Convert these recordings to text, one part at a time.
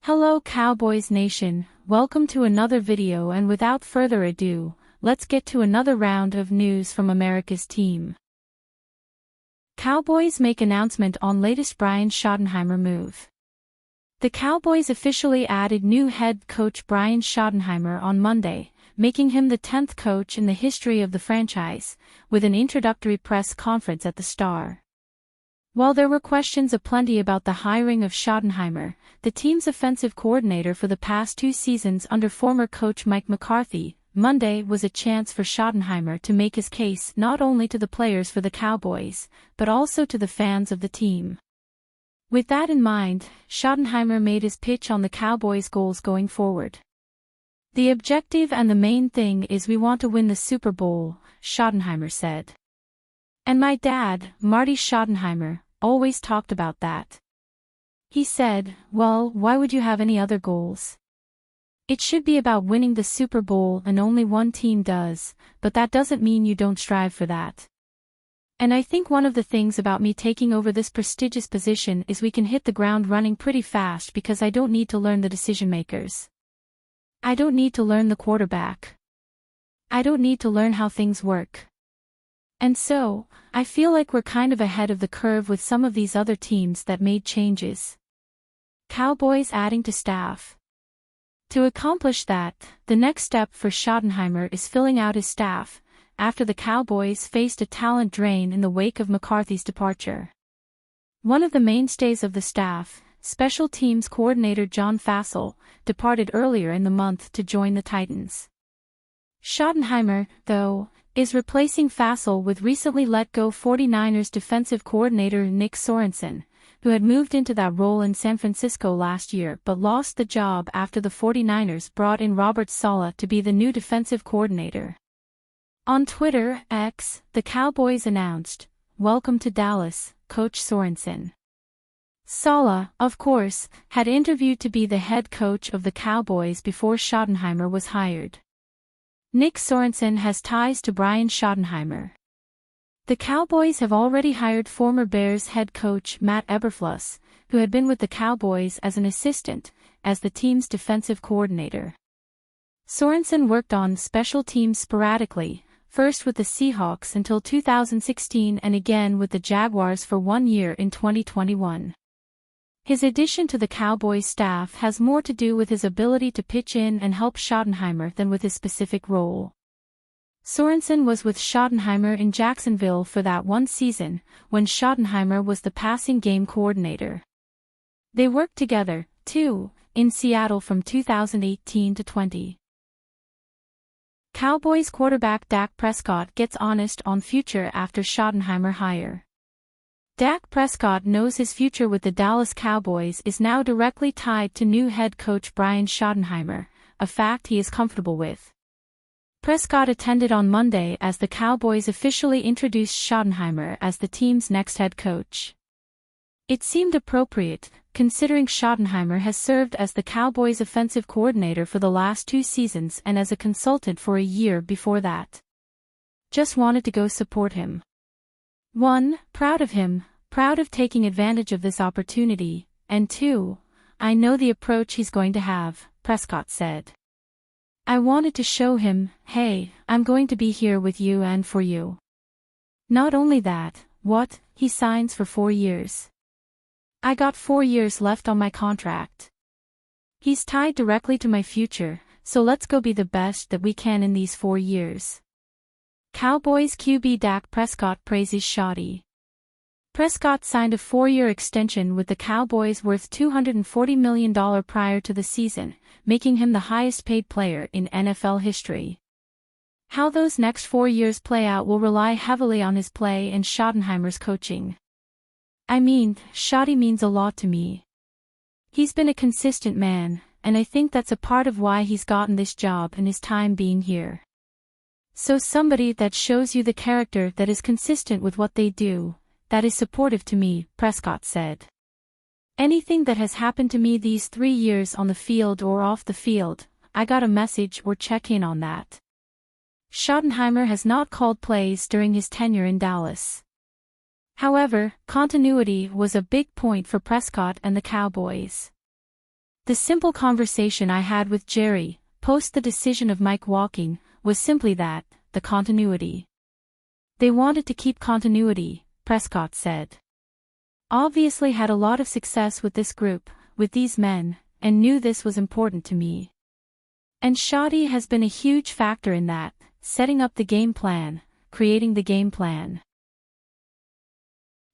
Hello Cowboys Nation, welcome to another video, and without further ado, let's get to another round of news from America's team. Cowboys make announcement on latest Brian Schottenheimer move. The Cowboys officially added new head coach Brian Schottenheimer on Monday, making him the 10th coach in the history of the franchise, with an introductory press conference at the Star. While there were questions aplenty about the hiring of Schottenheimer, the team's offensive coordinator for the past 2 seasons under former coach Mike McCarthy, Monday was a chance for Schottenheimer to make his case not only to the players for the Cowboys, but also to the fans of the team. With that in mind, Schottenheimer made his pitch on the Cowboys' goals going forward. "The objective and the main thing is we want to win the Super Bowl," Schottenheimer said. "And my dad, Marty Schottenheimer, always talked about that. He said, well, why would you have any other goals? It should be about winning the Super Bowl, and only one team does, but that doesn't mean you don't strive for that. And I think one of the things about me taking over this prestigious position is we can hit the ground running pretty fast because I don't need to learn the decision makers. I don't need to learn the quarterback. I don't need to learn how things work. And so, I feel like we're kind of ahead of the curve with some of these other teams that made changes." Cowboys adding to staff. To accomplish that, the next step for Schottenheimer is filling out his staff, after the Cowboys faced a talent drain in the wake of McCarthy's departure. One of the mainstays of the staff, special teams coordinator John Fassel, departed earlier in the month to join the Titans. Schottenheimer, though, is replacing Fassel with recently let-go 49ers defensive coordinator Nick Sorensen, who had moved into that role in San Francisco last year but lost the job after the 49ers brought in Robert Saleh to be the new defensive coordinator. On Twitter, X, the Cowboys announced, "Welcome to Dallas, Coach Sorensen." Saleh, of course, had interviewed to be the head coach of the Cowboys before Schottenheimer was hired. Nick Sorensen has ties to Brian Schottenheimer. The Cowboys have already hired former Bears head coach Matt Eberflus, who had been with the Cowboys as an assistant, as the team's defensive coordinator. Sorensen worked on special teams sporadically, first with the Seahawks until 2016 and again with the Jaguars for 1 year in 2021. His addition to the Cowboys staff has more to do with his ability to pitch in and help Schottenheimer than with his specific role. Sorensen was with Schottenheimer in Jacksonville for that one season, when Schottenheimer was the passing game coordinator. They worked together, too, in Seattle from 2018 to 20. Cowboys quarterback Dak Prescott gets honest on future after Schottenheimer hire. Dak Prescott knows his future with the Dallas Cowboys is now directly tied to new head coach Brian Schottenheimer, a fact he is comfortable with. Prescott attended on Monday as the Cowboys officially introduced Schottenheimer as the team's next head coach. It seemed appropriate, considering Schottenheimer has served as the Cowboys' offensive coordinator for the last 2 seasons and as a consultant for a year before that. Just wanted to go support him. 1. Proud of him, proud of taking advantage of this opportunity, and 2. I know the approach he's going to have, Prescott said. I wanted to show him, hey, I'm going to be here with you and for you. Not only that, he signs for 4 years. I got 4 years left on my contract. He's tied directly to my future, so let's go be the best that we can in these 4 years. Cowboys QB Dak Prescott praises Schotty. Prescott signed a 4-year extension with the Cowboys worth $240 million prior to the season, making him the highest-paid player in NFL history. How those next 4 years play out will rely heavily on his play and Schottenheimer's coaching. I mean, Schotty means a lot to me. He's been a consistent man, and I think that's a part of why he's gotten this job and his time being here. So somebody that shows you the character that is consistent with what they do, that is supportive to me, Prescott said. Anything that has happened to me these 3 years on the field or off the field, I got a message or check in on that. Schottenheimer has not called plays during his tenure in Dallas. However, continuity was a big point for Prescott and the Cowboys. The simple conversation I had with Jerry, post the decision of Mike walking, was simply that, the continuity. They wanted to keep continuity, Prescott said. Obviously had a lot of success with this group, with these men, and knew this was important to me. And Schotty has been a huge factor in that, setting up the game plan, creating the game plan.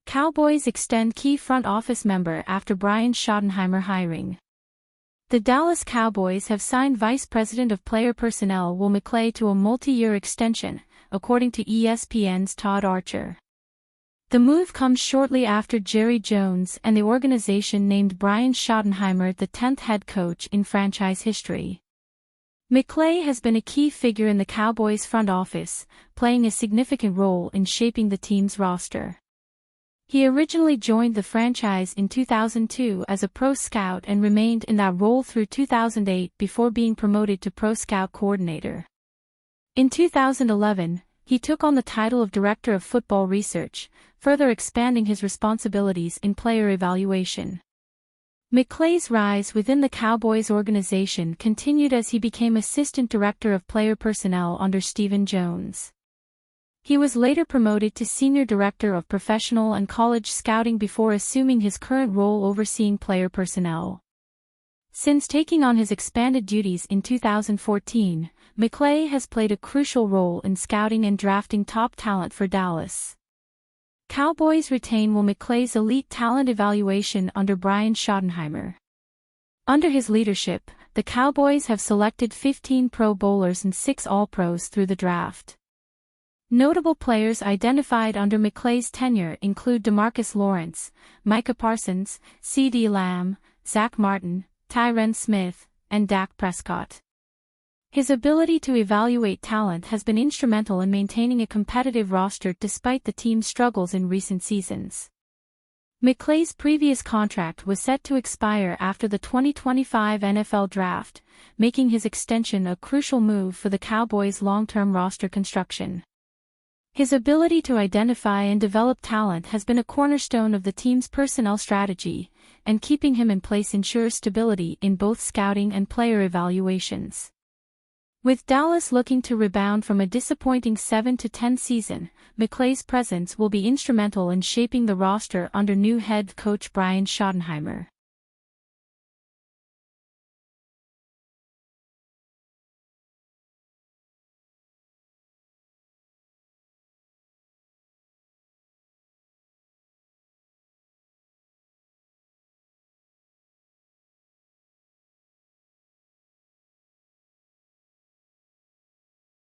Cowboys extend key front office member after Brian Schottenheimer hiring. The Dallas Cowboys have signed Vice President of Player Personnel Will McClay to a multi-year extension, according to ESPN's Todd Archer. The move comes shortly after Jerry Jones and the organization named Brian Schottenheimer the 10th head coach in franchise history. McClay has been a key figure in the Cowboys front office, playing a significant role in shaping the team's roster. He originally joined the franchise in 2002 as a pro scout and remained in that role through 2008 before being promoted to pro scout coordinator. In 2011, he took on the title of Director of Football Research, further expanding his responsibilities in player evaluation. McClay's rise within the Cowboys organization continued as he became Assistant Director of Player Personnel under Stephen Jones. He was later promoted to Senior Director of Professional and College Scouting before assuming his current role overseeing player personnel. Since taking on his expanded duties in 2014, McClay has played a crucial role in scouting and drafting top talent for Dallas. Cowboys retain Will McClay's elite talent evaluation under Brian Schottenheimer. Under his leadership, the Cowboys have selected 15 Pro Bowlers and 6 All-Pros through the draft. Notable players identified under McClay's tenure include DeMarcus Lawrence, Micah Parsons, CeeDee Lamb, Zach Martin, Tyron Smith, and Dak Prescott. His ability to evaluate talent has been instrumental in maintaining a competitive roster despite the team's struggles in recent seasons. McClay's previous contract was set to expire after the 2025 NFL Draft, making his extension a crucial move for the Cowboys' long-term roster construction. His ability to identify and develop talent has been a cornerstone of the team's personnel strategy, and keeping him in place ensures stability in both scouting and player evaluations. With Dallas looking to rebound from a disappointing 7-10 season, McClay's presence will be instrumental in shaping the roster under new head coach Brian Schottenheimer.